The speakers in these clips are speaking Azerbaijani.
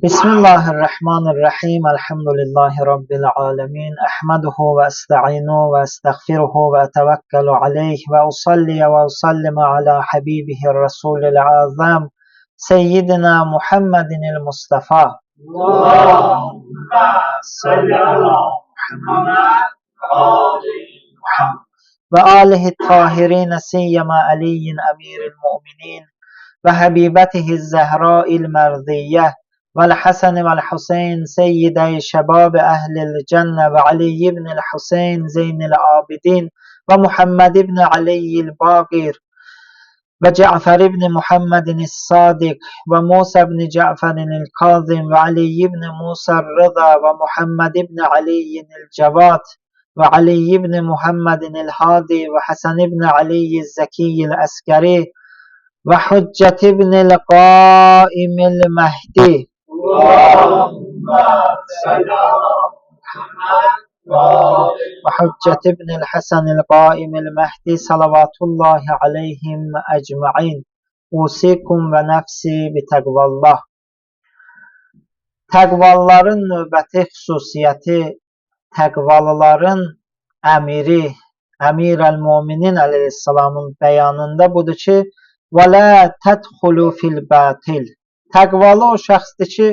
Bismillahirrahmanirrahim. Elhamdülillahi Rabbil alemin. Ahmaduhu ve esta'inu ve estağfiruhu ve etevekkalu aleyh ve usalliye ve usallimu ala habibihi Resulil azam Seyyidina Muhammedinil Mustafa. Allahümme salli ala Muhammed ve alihi tahirine siyyema aliyyin emiril mu'minin ve habibetihi zehra'il merdiyye والحسن والحسين سيدي شباب أهل الجنة وعلي بن الحسين زين العابدين ومحمد بن علي الباقر وجعفر بن محمد الصادق وموسى بن جعفر الكاظم وعلي بن موسى الرضا ومحمد بن علي الجواد وعلي بن محمد الهادي وحسن بن علي الزكي الأسكري وحجة بن القائم المهدي وحجة ابن الحسن القائم المهدي salawatullahi aleyhim ecmaîn. Usikum ve nefsi bi təqvallah. Təqvalıların növbəti xüsusiyyəti, təqvalıların əmiri, Əmir-əl-Müminin əleyhissalamın bəyanında budur ki, və lə tədxulu fil batil. Təqvalı o şəxsdir ki,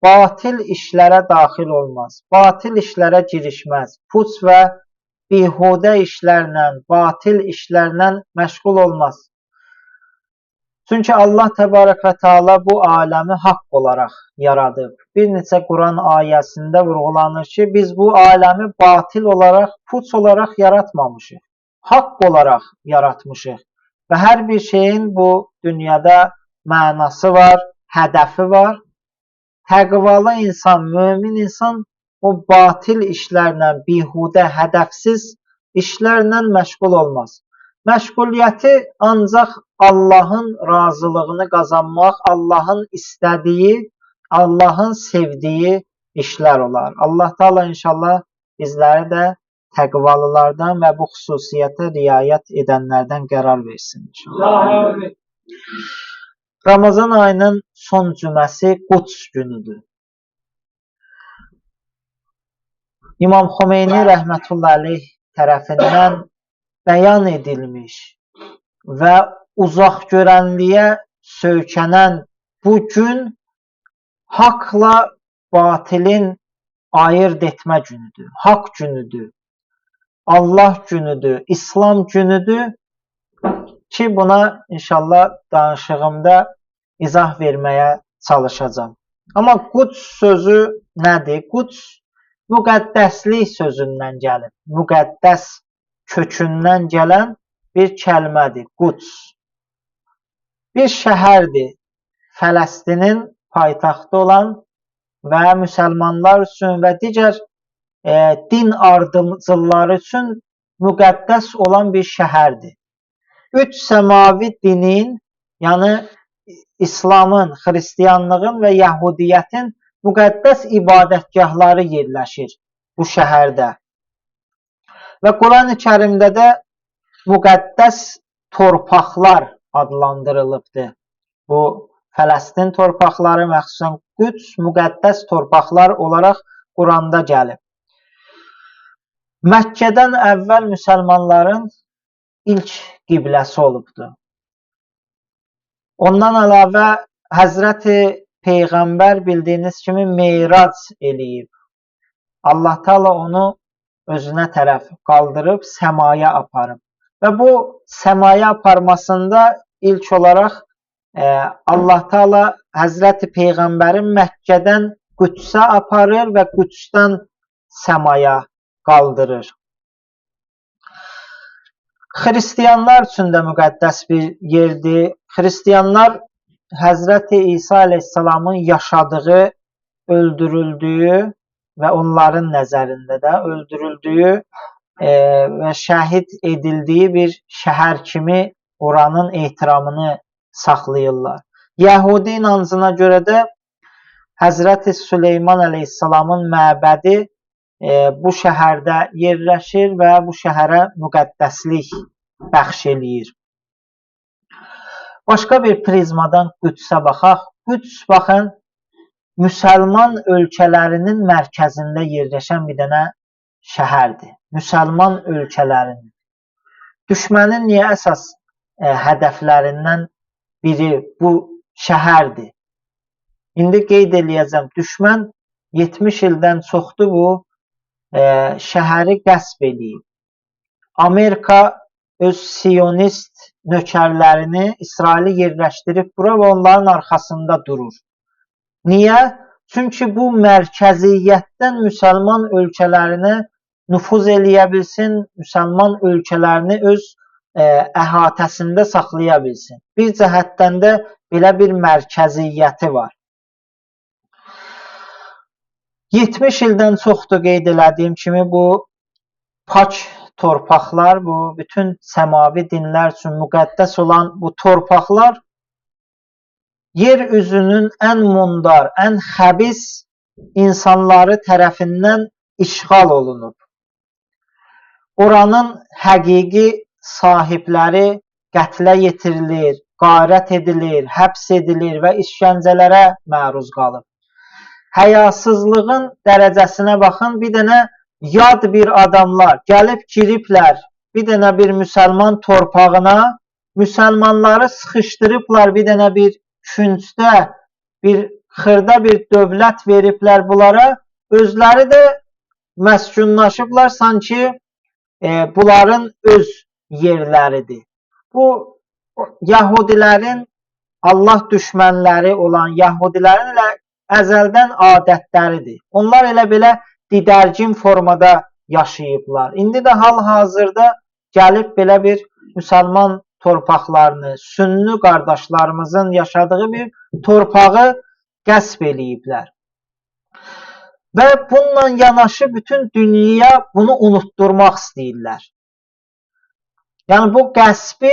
batil işlərə daxil olmaz, batil işlərə girişməz, puç və bihudə işlərlə, batil işlərlə məşğul olmaz. Çünki Allah təbarək və teala bu aləmi haqq olaraq yaradıb. Bir neçə Quran ayəsində vurğulanır ki, biz bu aləmi batil olaraq, puç olaraq yaratmamışıq, haqq olaraq yaratmışıq. Və hər bir şeyin bu dünyada mənası var, hədəfi var. Təqvalı insan, mömin insan o batil işlərlə, bihudə, hədəfsiz işlərlə məşğul olmaz. Məşğuliyyəti ancaq Allahın razılığını qazanmaq, Allahın istədiyi, Allahın sevdiyi işlər olar. Allah Teala inşallah bizləri də təqvalılardan və bu xüsusiyyətə riayət edənlərdən qərar versin inşallah. Ramazan ayının son cüməsi Quds günüdür. İmam Xomeyni rəhmətullah aleyh tərəfindən bəyan edilmiş və uzaq görənliyə söykənən bu gün haqla batilin ayırt etmə günüdür, haqq günüdür, Allah günüdür, İslam günüdür ki, buna inşallah danışığımda izah verməyə çalışacağım. Amma Quds sözü nədir? Quds müqəddəslik sözündən gəlib, müqəddəs kökündən gələn bir kəlmədir, Quds. Bir şəhərdir, Fələstinin paytaxtı olan və müsəlmanlar üçün və digər din ardıcılları üçün müqəddəs olan bir şəhərdir. Üç səmavi dinin, yəni İslamın, Xristiyanlığın və Yəhudiyyətin müqəddəs ibadətgahları yerləşir bu şəhərdə. Və Quran-ı Kərimdə də müqəddəs torpaqlar adlandırılıbdır. Bu Fələstin torpaqları, məxsusən Qüds müqəddəs torpaqlar olaraq Quranda gəlib. Məkkədən əvvəl müsəlmanların ilk qibləsi olubdur. Ondan əlavə Həzrəti Peyğəmbər bildiyiniz kimi meyrac eləyib. Allah Teala onu özünə tərəf qaldırıb səmaya aparıb. Və bu səmaya aparmasında ilk olaraq Allah Teala Həzrəti Peyğəmbəri Məkkədən Qüdsə aparır və Qüdsdən səmaya qaldırır. Xristiyanlar üçün də müqəddəs bir yerdir. Xristiyanlar Həzrəti İsa əleyhissalamın yaşadığı, öldürüldüyü və onların nəzərində də öldürüldüyü və şəhid edildiyi bir şəhər kimi oranın ehtiramını saxlayırlar. Yəhudi inancına görə də Həzrəti Süleyman əleyhissalamın məbədi bu şəhərdə yerləşir və bu şəhərə müqəddəslik bəxş eləyir. Başqa bir prizmadan Qüdsə baxaq. Qüds, baxın, müsəlman ölkələrinin mərkəzində yerləşən bir dənə şəhərdir. Müsəlman ölkələrinin. Düşmənin niyə əsas hədəflərindən biri bu şəhərdir? İndi qeyd eləyəcəm, düşmən 70 ildən çoxdur bu şəhəri qəsb eləyib. Amerika öz siyonist nökərlərini İsraili yerləşdirib bura və onların arxasında durur. Niyə? Çünki bu mərkəziyyətdən müsəlman ölkələrinə nüfuz eləyə bilsin, müsəlman ölkələrini öz əhatəsində saxlaya bilsin. Bir cəhətdən də belə bir mərkəziyyəti var. 70 ildən çoxdur qeyd elədiyim kimi bu pak torpaqlar, bu bütün səmavi dinlər üçün müqəddəs olan bu torpaqlar yer üzünün ən mundar, ən xəbis insanları tərəfindən işğal olunub. Oranın həqiqi sahibləri qətlə yetirilir, qarət edilir, həbs edilir və işgəncələrə məruz qalıb. Həyasızlığın dərəcəsinə baxın, bir dənə yad bir adamlar gəlib giriblər bir dənə bir müsəlman torpağına, müsəlmanları sıxışdırıblar bir dənə bir küncdə, bir xırda bir dövlət veriblər bunlara, özləri də məskunlaşıblar sanki bunların öz yerləridir. Bu, Yahudilərin, Allah düşmənləri olan Yahudilərin elə əzəldən adətləridir. Onlar elə belə didərgin formada yaşayıblar. İndi də hal-hazırda gəlib belə bir müsəlman torpaqlarını, sünni qardaşlarımızın yaşadığı bir torpağı qəsb eləyiblər. Və bununla yanaşı bütün dünyaya bunu unutturmaq istəyirlər. Yəni bu qəsbi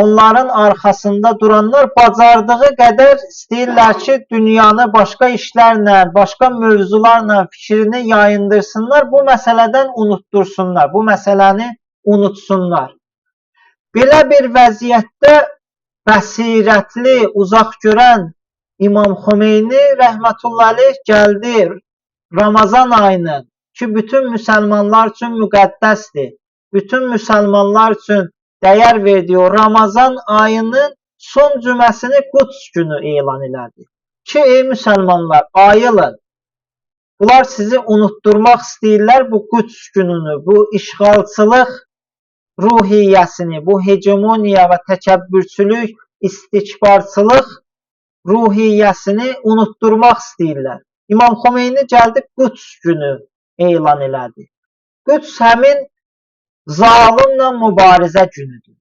onların arxasında duranlar bacardığı qədər istəyirlər ki, dünyanı başqa işlərlə, başqa mövzularla fikrini yayındırsınlar, bu məsələdən unuttursunlar, bu məsələni unutsunlar. Belə bir vəziyyətdə bəsirətli, uzaq görən İmam Xomeyni rəhmətullahi aleyh gəldi Ramazan ayının ki, bütün müsəlmanlar üçün müqəddəsdir, bütün müsəlmanlar üçün dəyər verdiyi o Ramazan ayının son cüməsini Quds günü elan elədi. Ki, ey müsəlmanlar, ayılın. Bunlar sizi unutturmaq istəyirlər bu Quds gününü, bu işğalçılıq ruhiyyəsini, bu hegemoniya və təkəbbürçülük, istikbarçılıq ruhiyyəsini unutturmaq istəyirlər. İmam Xomeyni gəldi Quds günü elan elədi. Quds həmin zalimlə mübarizə günüdür.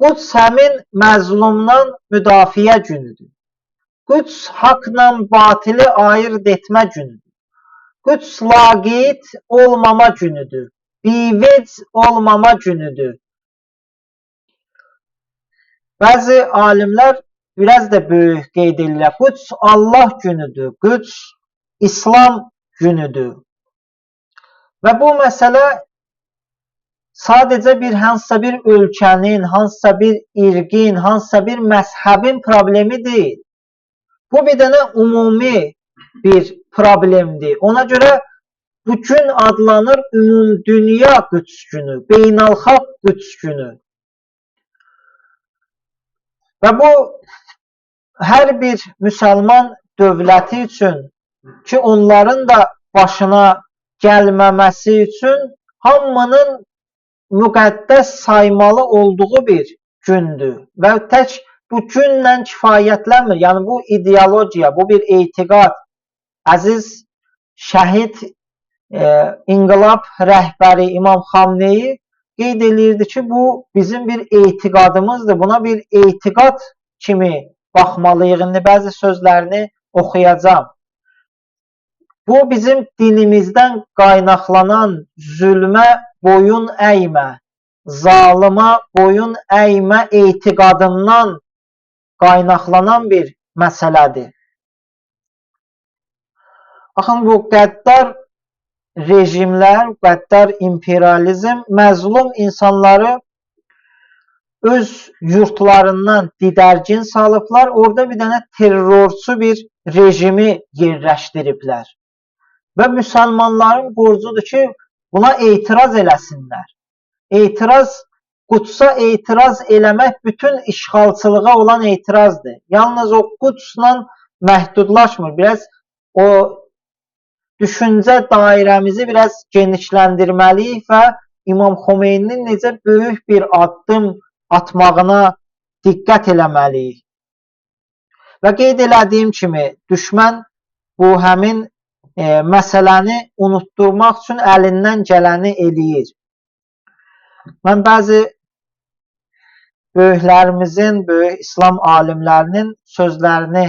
Quds həmin məzlumdan müdafiə günüdür. Quds haqla batili ayırt etmə günüdür. Quds laqeyd olmama günüdür. Bivec olmama günüdür. Bəzi alimlər biraz da böyük qeyd edirlər. Quds Allah günüdür. Quds İslam günüdür. Və bu məsələ sadəcə hansısa bir ölkənin, hansısa bir irqin, hansısa bir məzhəbin problemi deyil. Bu bir dənə ümumi bir problemdir. Ona görə bu gün adlanır Ümumdünya Quds günü, Beynəlxalq Quds günü. Və bu hər bir müsəlman dövləti üçün ki, onların da başına gəlməməsi üçün hamının müqəddəs saymalı olduğu bir gündür. Və tək bu günlə kifayətlənmir. Yəni bu ideologiya, bu bir etiqad. Əziz şəhid inqilab rəhbəri İmam Xamneyi qeyd eləyirdi ki, bu bizim bir etiqadımızdır. Buna bir etiqad kimi baxmalıyıq. İndi bəzi sözlərini oxuyacağım. Bu bizim dinimizdən qaynaqlanan zülmə boyun əymə, zalıma boyun əymə etiqadından qaynaqlanan bir məsələdir. Baxın, bu qəddar rejimlər, qəddar imperializm məzlum insanları öz yurtlarından didərgin salıblar, orada bir dənə terrorçu bir rejimi yerləşdiriblər. Və müsəlmanların borcudur ki, buna etiraz eləsinlər. Qudsa etiraz eləmək bütün işğalçılığa olan etirazdır. Yalnız o Qudsla məhdudlaşmır. Biraz o düşüncə dairəmizi biraz genişləndirməliyik və İmam Xomeyninin necə böyük bir addım atmağına diqqət eləməliyik. Və qeyd elədiyim kimi, düşmən bu həmin məsələni unutturmaq üçün əlindən gələni eləyir. Mən bəzi böyüklərimizin, böyük İslam alimlərinin sözlərini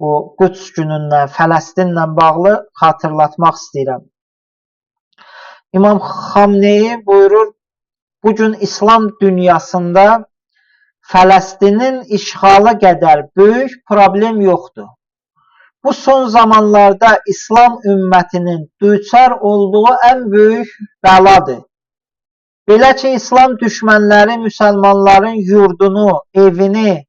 bu Quds günündən, Fələstinlə bağlı xatırlatmaq istəyirəm. İmam Xamneyi buyurur, bugün İslam dünyasında Fələstinin işğalı qədər böyük problem yoxdur. Bu son zamanlarda İslam ümmətinin düçar olduğu ən böyük bəladır. Belə ki, İslam düşmənləri müsəlmanların yurdunu, evini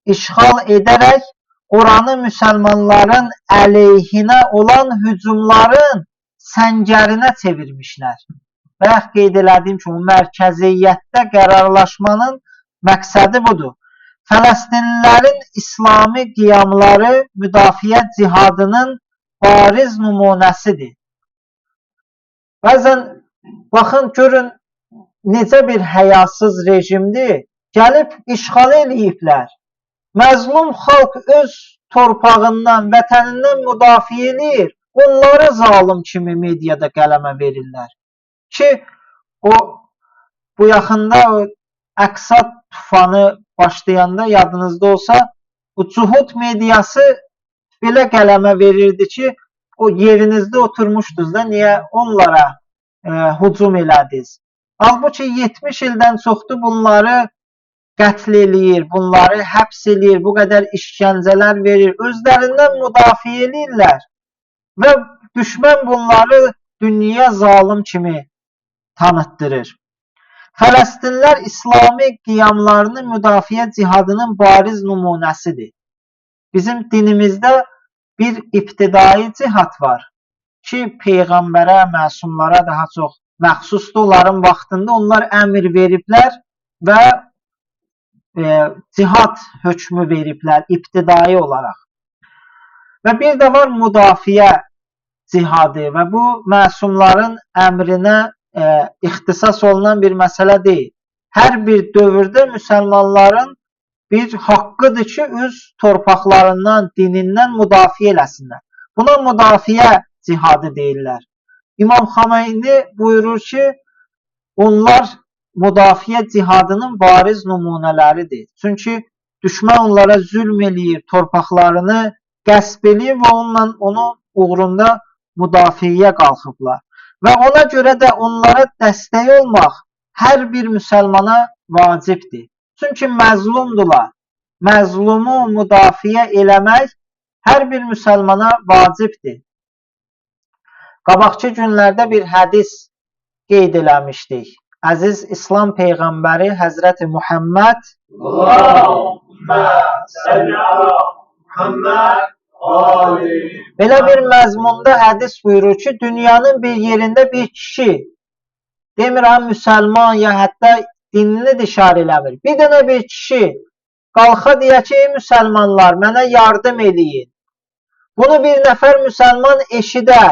işğal edərək oranı müsəlmanların əleyhinə olan hücumların səngərinə çevirmişlər. Bayaq qeyd elədiyim kimi, mərkəziyyətdə qərarlaşmanın məqsədi budur. Fələstinlilərin İslami qiyamları müdafiə cihadının bariz nümunəsidir. Bəzən, baxın, görün, necə bir həyasız rejimdir, gəlib işğal eləyiblər. Məzlum xalq öz torpağından, vətənindən müdafiə edir, onları zalım kimi mediada qələmə verirlər. Ki, bu yaxında Əqsa tufanı başlayanda yadınızda olsa, bu Cuhud mediası belə qələmə verirdi ki, o yerinizdə oturmuşdunuz da, niyə onlara hücum elədiniz? Halbuki 70 ildən çoxdur bunları qətl eləyir, bunları həbs eləyir, bu qədər işgəncələr verir, özlərindən müdafiə eləyirlər və düşmən bunları dünya zalım kimi tanıtdırır. Fələstinlər İslami qiyamlarını müdafiə cihadının bariz nümunəsidir. Bizim dinimizdə bir ibtidai cihad var ki, Peyğəmbərə, məsumlara daha çox məxsusdur. Onların vaxtında onlar əmr veriblər və cihad hökmü veriblər ibtidai olaraq. Və bir də var müdafiə cihadı və bu məsumların əmrinə ixtisas olunan bir məsələ deyil. Hər bir dövrdə müsəlmanların bir haqqıdır ki, öz torpaqlarından, dinindən müdafiə eləsinlər. Buna müdafiə cihadı deyirlər. İmam Xameyni buyurur ki, onlar müdafiə cihadının bariz nümunələridir. Çünki düşmən onlara zülm eləyir, torpaqlarını qəsb eləyir və onun uğrunda müdafiəyə qalxıblar. Və ona görə də onlara dəstək olmaq hər bir müsəlmana vacibdir. Çünki məzlumdular. Məzlumu müdafiə eləmək hər bir müsəlmana vacibdir. Qabaqçı günlərdə bir hədis qeyd eləmişdik. Əziz İslam Peyğəmbəri Həzrəti Muhammed belə bir məzmunda hədis buyurur ki, dünyanın bir yerində bir kişi, demirəm müsəlman ya hətta dinini də işarə eləmir, bir dənə bir kişi qalxa deyə ki, ey müsəlmanlar, mənə yardım eləyin. Bunu bir nəfər müsəlman eşidə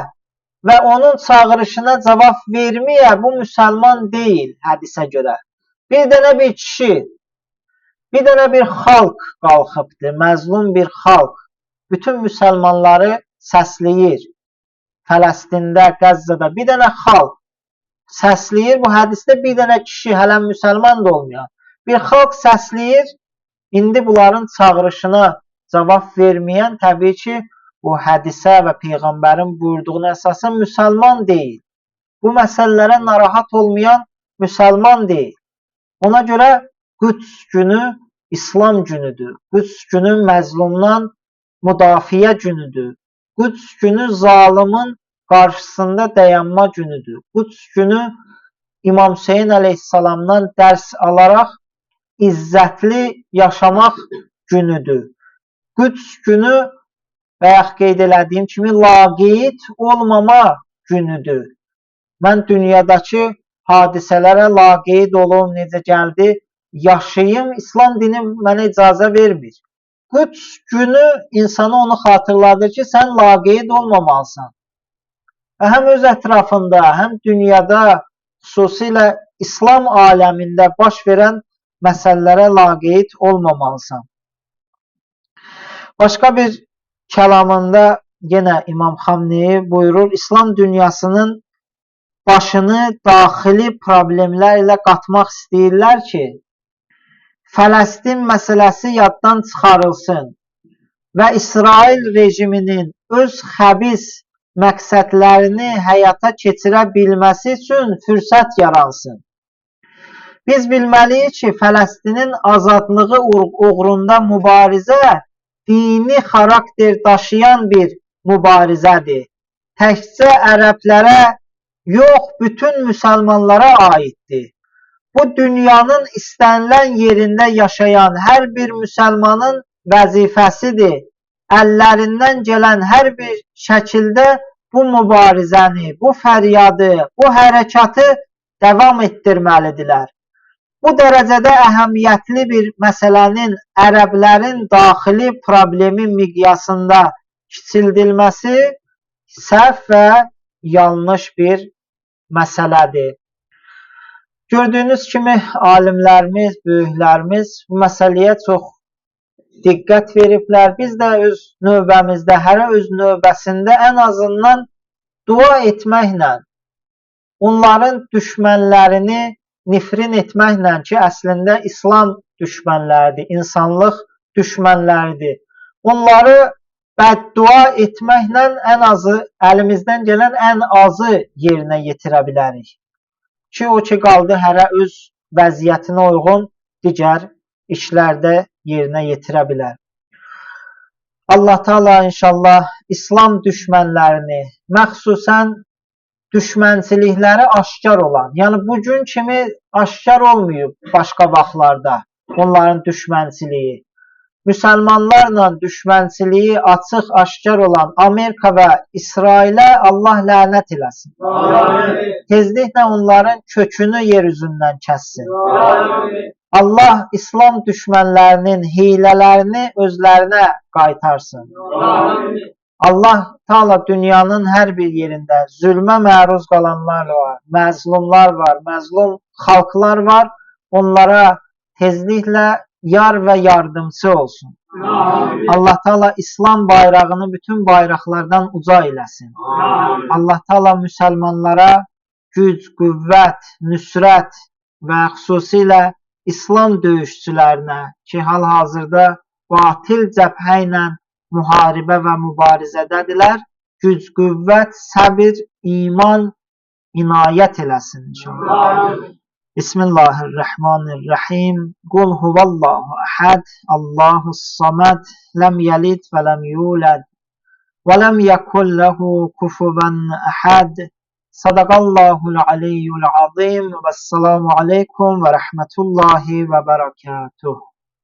və onun çağırışına cavab verməyə, bu müsəlman deyil hədisə görə. Bir dənə bir kişi, bir dənə bir xalq qalxıbdır, məzlum bir xalq. Bütün müsəlmanları səsləyir. Fələstində, Qəzzada bir dənə xalq səsləyir. Bu hədisdə bir dənə kişi, hələ müsəlman da olmayan bir xalq səsləyir. İndi bunların çağırışına cavab verməyən təbii ki, bu hədisə və Peyğəmbərin buyurduğuna əsasən müsəlman deyil. Bu məsələlərə narahat olmayan müsəlman deyil. Ona görə Qüds günü İslam günüdür. Quds günü məzlumdan müdafiə günüdür. Quds günü zalimin qarşısında dayanma günüdür. Quds günü İmam Hüseyin əleyhissalamdan dərs alaraq izzətli yaşamaq günüdür. Quds günü bayaq qeyd elədiyim kimi laqeyd olmama günüdür. Mən dünyadakı hadisələrə laqeyd olum, necə gəldi, yaşayım, İslam dini mənə icazə vermir. Quds günü insana onu xatırladır ki, sən laqeyd olmamalısan. Və həm öz ətrafında, həm dünyada, xüsusilə İslam aləmində baş verən məsələlərə laqeyd olmamalısan. Başqa bir kəlamında yenə İmam Xamneyi buyurur, İslam dünyasının başını daxili problemlərlə qatmaq istəyirlər ki, Fələstin məsələsi yaddan çıxarılsın və İsrail rejiminin öz xəbis məqsədlərini həyata keçirə bilməsi üçün fürsət yaransın. Biz bilməliyik ki, Fələstinin azadlığı uğrunda mübarizə dini xarakter daşıyan bir mübarizədir. Təkcə ərəblərə yox, bütün müsəlmanlara aiddir. Bu dünyanın istənilən yerində yaşayan hər bir müsəlmanın vəzifəsidir. Əllərindən gələn hər bir şəkildə bu mübarizəni, bu fəryadı, bu hərəkatı davam etdirməlidirlər. Bu dərəcədə əhəmiyyətli bir məsələnin ərəblərin daxili problemi miqyasında kiçildilməsi səhv və yanlış bir məsələdir. Gördüyünüz kimi alimlərimiz, böyüklərimiz bu məsələyə çox diqqət veriblər. Biz də öz növbəmizdə, hərə öz növbəsində ən azından dua etməklə, onların düşmənlərini nifrin etməklə ki, əslində İslam düşmənləridir, insanlıq düşmənləridir. Onları bəddua etməklə ən azı, əlimizdən gələn ən azı yerinə yetirə bilərik. Ki, o ki, qaldı hərə öz vəziyyətinə uyğun digər işlərdə yerinə yetirə bilər. Allah Teala inşallah İslam düşmənlərini, məxsusən düşmənçilikləri aşkar olan, yəni bugün kimi aşkar olmayıb başqa vaxtlarda onların düşmənçiliyi, müsəlmanlarla düşmənçiliyi açıq aşkar olan Amerika və İsrailə Allah lənət eləsin. Amin. Tezliklə onların kökünü yer üzündən kəssin. Amin. Allah İslam düşmənlərinin hilələrini özlərinə qaytarsın. Amin. Allah Teala dünyanın hər bir yerində zülmə məruz qalanlar var, məzlumlar var, məzlum xalqlar var. Onlara tezliklə yar və yardımcı olsun. Amin. Allah Teala İslam bayrağını bütün bayraqlardan uca eləsin. Amin. Allah Teala müsəlmanlara güc, qüvvət, nüsrət və xüsusilə İslam döyüşçülərinə ki, hal-hazırda batil cəbhə ilə müharibə və mübarizədədirlər, güc, qüvvət, səbir, iman inayət eləsin inşallah. Bismillahirrahmanirrahim. Qul huvallahu əhəd, Allahus samad, ləm yəlid və ləm yulad və ləm yəkun ləhu kufuvan əhəd. Sadaqallahul aliyyul azim və səlamu aleykum və rəhmətullahi və bərəkatuh.